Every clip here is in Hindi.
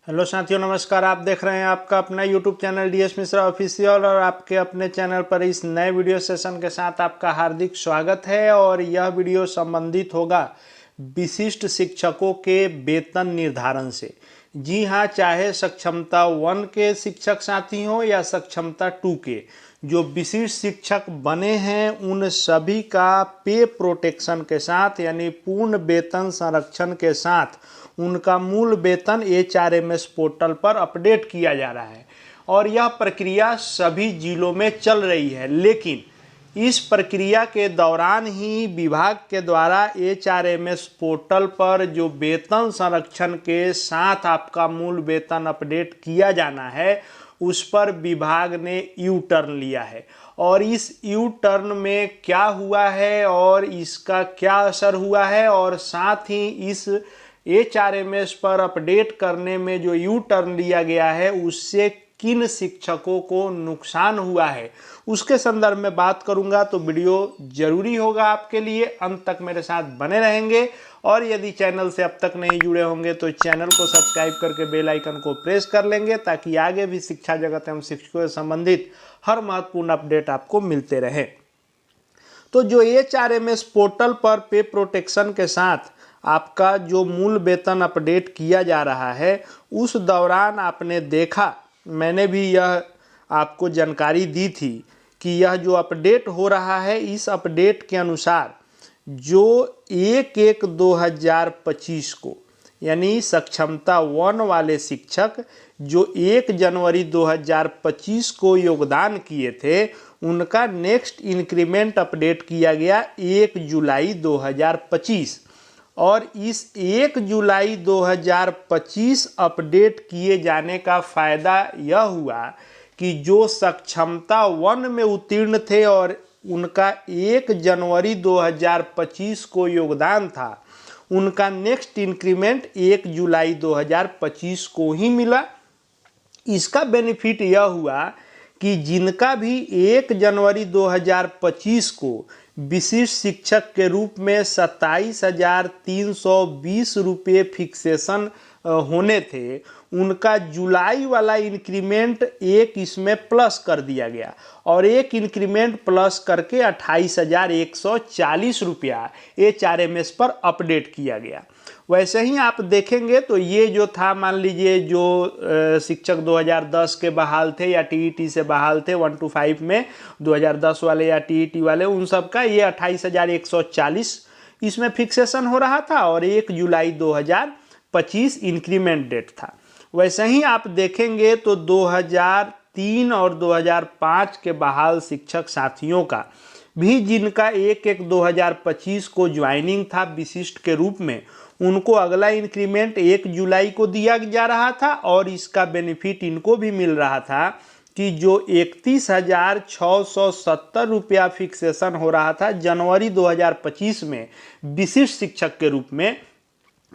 हेलो साथियों, नमस्कार। आप देख रहे हैं आपका अपना YouTube channel DS Mishra official और आपके अपने चैनल पर इस नए वीडियो सेशन के साथ आपका हार्दिक स्वागत है। और यह वीडियो संबंधित होगा विशिष्ट शिक्षकों के वेतन निर्धारण से। जी हाँ, चाहे सक्षमता 1 के शिक्षक साथी हों या सक्षमता 2 के, जो विशिष्ट शिक्षक बने हैं उन सभी का पे प्रोटेक्शन के साथ यानी पूर्ण वेतन संरक्षण के साथ उनका मूल वेतन HRMS पोर्टल पर अपडेट किया जा रहा है। और यह प्रक्रिया सभी जिलों में चल रही है, लेकिन इस प्रक्रिया के दौरान ही विभाग के द्वारा HRMS पोर्टल पर जो वेतन संरक्षण के साथ आपका मूल वेतन अपडेट किया जाना है, उस पर विभाग ने यू टर्न लिया है। और इस यू टर्न में क्या हुआ है और इसका क्या असर हुआ है, और साथ ही इस HRMS पर अपडेट करने में जो यू टर्न लिया गया है उससे किन शिक्षकों को नुकसान हुआ है, उसके संदर्भ में बात करूंगा। तो वीडियो जरूरी होगा आपके लिए, अंत तक मेरे साथ बने रहेंगे। और यदि चैनल से अब तक नहीं जुड़े होंगे तो चैनल को सब्सक्राइब करके बेल आइकन को प्रेस कर लेंगे, ताकि आगे भी शिक्षा जगत एवं शिक्षकों से संबंधित हर महत्वपूर्ण अपडेट आपको मिलते रहे। तो जो HRMS पोर्टल पर पे प्रोटेक्शन के साथ आपका जो मूल वेतन अपडेट किया जा रहा है, उस दौरान आपने देखा, मैंने भी यह आपको जानकारी दी थी कि यह जो अपडेट हो रहा है, इस अपडेट के अनुसार जो 1/1/2025 को यानी सक्षमता 1 वाले शिक्षक जो 1 जनवरी 2025 को योगदान किए थे, उनका नेक्स्ट इंक्रीमेंट अपडेट किया गया 1 जुलाई 2025। और इस 1 जुलाई 2025 अपडेट किए जाने का फ़ायदा यह हुआ कि जो सक्षमता 1 में उत्तीर्ण थे और उनका 1 जनवरी 2025 को योगदान था, उनका नेक्स्ट इंक्रीमेंट 1 जुलाई 2025 को ही मिला। इसका बेनिफिट यह हुआ कि जिनका भी 1 जनवरी 2025 को विशिष्ट शिक्षक के रूप में 27,320 रुपये फिक्सेशन होने थे, उनका जुलाई वाला इंक्रीमेंट एक इसमें प्लस कर दिया गया और एक इंक्रीमेंट प्लस करके 28,140 रुपया HRMS पर अपडेट किया गया। वैसे ही आप देखेंगे तो ये जो था, मान लीजिए जो शिक्षक 2010 के बहाल थे या TET से बहाल थे 1 to 5 में, 2010 वाले या TET वाले, उन सब का ये 28,140 इसमें फिक्सेशन हो रहा था और 1 जुलाई 2025 इंक्रीमेंट डेट था। वैसे ही आप देखेंगे तो 2003 और 2005 के बहाल शिक्षक साथियों का भी, जिनका 1/1/2025 को ज्वाइनिंग था विशिष्ट के रूप में, उनको अगला इंक्रीमेंट 1 जुलाई को दिया जा रहा था। और इसका बेनिफिट इनको भी मिल रहा था कि जो 31,670 रुपया फिक्सेशन हो रहा था जनवरी 2025 में विशिष्ट शिक्षक के रूप में,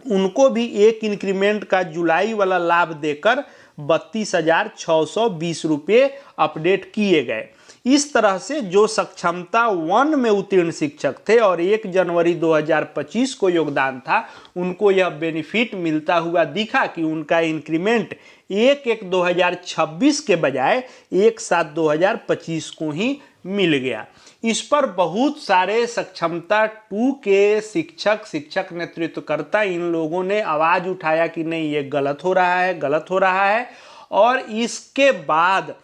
उनको भी एक इंक्रीमेंट का जुलाई वाला लाभ देकर 32,620 रुपये अपडेट किए गए। इस तरह से जो सक्षमता 1 में उत्तीर्ण शिक्षक थे और 1 जनवरी 2025 को योगदान था, उनको यह बेनिफिट मिलता हुआ दिखा कि उनका इंक्रीमेंट 1/1/2026 के बजाय 1/7/2025 को ही मिल गया। इस पर बहुत सारे सक्षमता 2 के शिक्षक नेतृत्वकर्ता, इन लोगों ने आवाज उठाया कि नहीं, ये गलत हो रहा है, गलत हो रहा है। और इसके बाद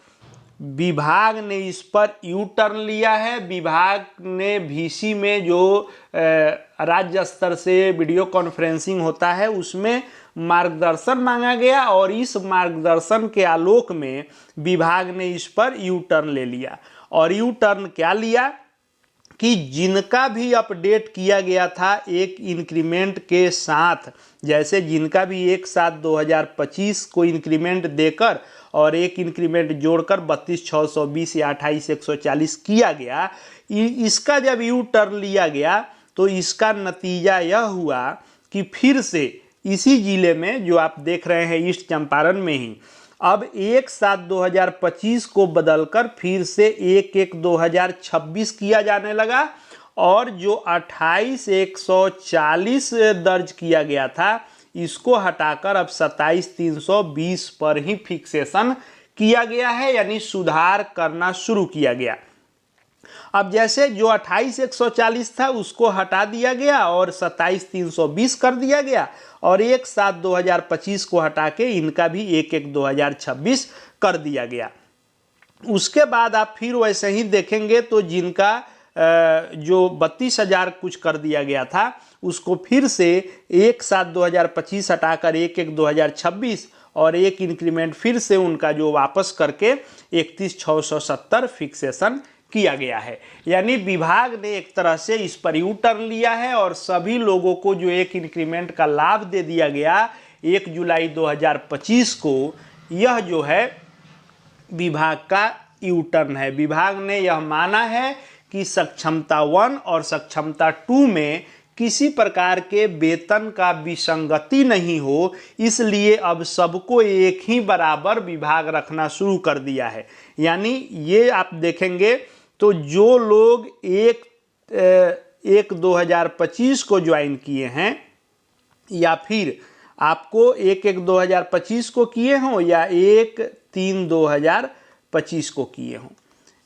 विभाग ने इस पर यू टर्न लिया है। विभाग ने VC में जो राज्य स्तर से वीडियो कॉन्फ्रेंसिंग होता है, उसमें मार्गदर्शन मांगा गया और इस मार्गदर्शन के आलोक में विभाग ने इस पर यू टर्न ले लिया। और यू टर्न क्या लिया कि जिनका भी अपडेट किया गया था एक इंक्रीमेंट के साथ, जैसे जिनका भी 1/7/2025 को इंक्रीमेंट देकर और एक इंक्रीमेंट जोड़कर 32,620 या 28,140 किया गया, इसका जब यू टर्न लिया गया तो इसका नतीजा यह हुआ कि फिर से इसी जिले में जो आप देख रहे हैं ईस्ट चंपारण में ही, अब 1/7/2025 को बदलकर फिर से 1/1/2026 किया जाने लगा। और जो 28,140 दर्ज किया गया था, इसको हटाकर अब 27,320 पर ही फिक्सेशन किया गया है, यानी सुधार करना शुरू किया गया। अब जैसे जो 28,140 था उसको हटा दिया गया और 27,320 कर दिया गया, और 1/7/2025 को हटा के इनका भी 1/1/2026 कर दिया गया। उसके बाद आप फिर वैसे ही देखेंगे तो जिनका जो 32,000 कुछ कर दिया गया था उसको फिर से 1/7/2025 हटाकर 1/1/2026 और एक इंक्रीमेंट फिर से उनका जो वापस करके 31,670 फिक्सेशन किया गया है। यानी विभाग ने एक तरह से इस पर यू टर्न लिया है और सभी लोगों को जो एक इंक्रीमेंट का लाभ दे दिया गया 1 जुलाई 2025 को, यह जो है विभाग का यू टर्न है। विभाग ने यह माना है कि सक्षमता 1 और सक्षमता 2 में किसी प्रकार के वेतन का विसंगति नहीं हो, इसलिए अब सबको एक ही बराबर विभाग रखना शुरू कर दिया है। यानी ये आप देखेंगे तो जो लोग 1/1/2025 को ज्वाइन किए हैं, या फिर आपको 1/1/2025 को किए हों या 1/3/2025 को किए हों,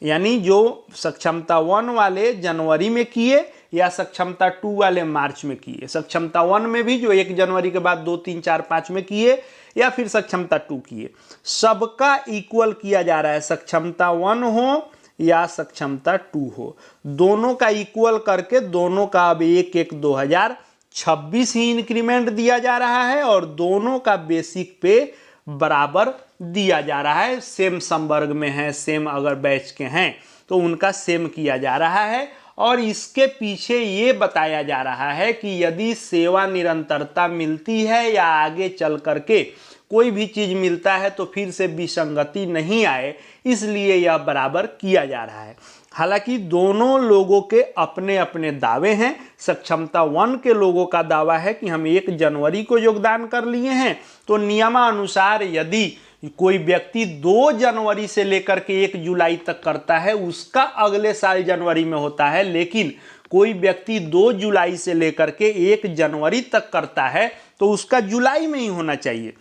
यानी जो सक्षमता 1 वाले जनवरी में किए या सक्षमता 2 वाले मार्च में किए, सक्षमता 1 में भी जो 1 जनवरी के बाद 2, 3, 4, 5 में किए या फिर सक्षमता 2 किए, सबका इक्वल किया जा रहा है। सक्षमता 1 हो या सक्षमता 2 हो, दोनों का इक्वल करके दोनों का अब 1/1/2026 ही इंक्रीमेंट दिया जा रहा है और दोनों का बेसिक पे बराबर दिया जा रहा है। सेम संवर्ग में है, सेम अगर बैच के हैं तो उनका सेम किया जा रहा है। और इसके पीछे ये बताया जा रहा है कि यदि सेवा निरंतरता मिलती है या आगे चल करके कोई भी चीज मिलता है तो फिर से विसंगति नहीं आए, इसलिए यह बराबर किया जा रहा है। हालांकि दोनों लोगों के अपने अपने दावे हैं। सक्षमता 1 के लोगों का दावा है कि हम 1 जनवरी को योगदान कर लिए हैं, तो नियमानुसार यदि कोई व्यक्ति 2 जनवरी से लेकर के 1 जुलाई तक करता है उसका अगले साल जनवरी में होता है, लेकिन कोई व्यक्ति 2 जुलाई से लेकर के 1 जनवरी तक करता है तो उसका जुलाई में ही होना चाहिए।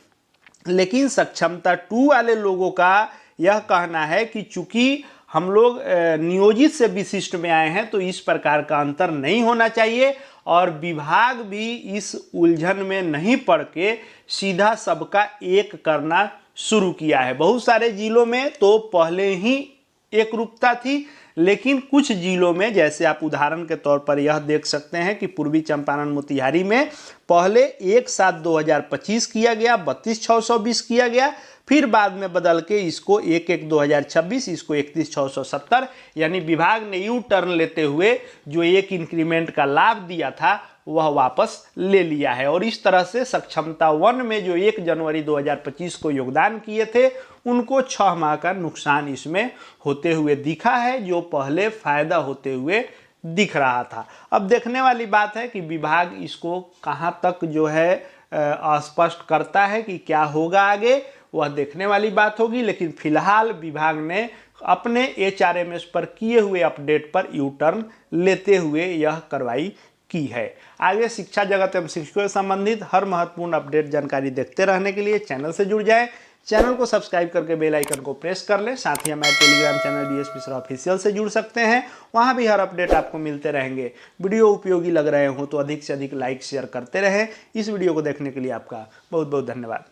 लेकिन सक्षमता 2 वाले लोगों का यह कहना है कि चूंकि हम लोग नियोजित से विशिष्ट में आए हैं तो इस प्रकार का अंतर नहीं होना चाहिए, और विभाग भी इस उलझन में नहीं पड़ के सीधा सबका एक करना शुरू किया है। बहुत सारे जिलों में तो पहले ही एक रूपता थी, लेकिन कुछ जिलों में, जैसे आप उदाहरण के तौर पर यह देख सकते हैं कि पूर्वी चंपारण मोतिहारी में पहले 1/7/2025 किया गया, 32,620 किया गया, फिर बाद में बदल के इसको 1/1/2026, इसको 31,670, यानी विभाग ने यू टर्न लेते हुए जो एक इंक्रीमेंट का लाभ दिया था वह वापस ले लिया है। और इस तरह से सक्षमता 1 में जो 1 जनवरी 2025 को योगदान किए थे उनको 6 माह का नुकसान इसमें होते हुए दिखा है, जो पहले फायदा होते हुए दिख रहा था। अब देखने वाली बात है कि विभाग इसको कहाँ तक जो है स्पष्ट करता है कि क्या होगा आगे, वह देखने वाली बात होगी। लेकिन फिलहाल विभाग ने अपने HRMS पर किए हुए अपडेट पर यू टर्न लेते हुए यह कार्रवाई की है। आगे शिक्षा जगत एवं शिक्षकों से संबंधित हर महत्वपूर्ण अपडेट जानकारी देखते रहने के लिए चैनल से जुड़ जाएं। चैनल को सब्सक्राइब करके बेल आइकन को प्रेस कर लें। साथ ही हमारे Telegram channel DS Mishra official से जुड़ सकते हैं, वहां भी हर अपडेट आपको मिलते रहेंगे। वीडियो उपयोगी लग रहे हो तो अधिक से अधिक लाइक शेयर करते रहें। इस वीडियो को देखने के लिए आपका बहुत बहुत धन्यवाद।